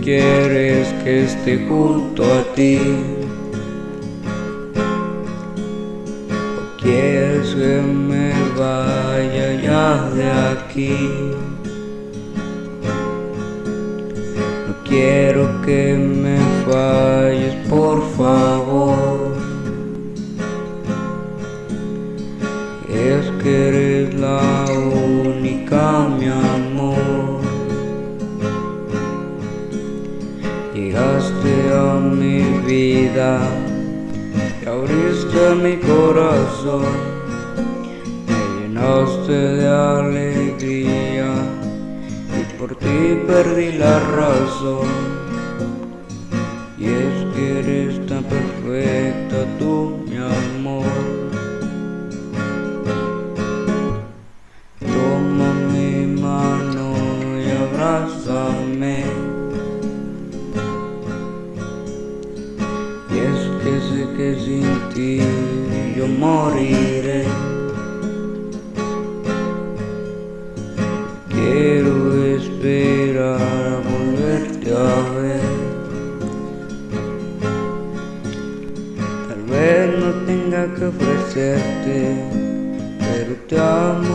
quieres que esté junto a ti, o quieres que me vaya ya de aquí. No quiero que me falles, por favor. Es que eres la única, mi amor. Llegaste a mi vida y abriste mi corazón. Me llenaste de alegría y por ti perdí la razón. Y es que eres tan perfecta tú, mi amor. Toma mi mano y abrázame. Y es que sé que sin ti yo moriré. Quiero esperar a volverte a ver. Tal vez no tenga que ofrecerte, pero te amo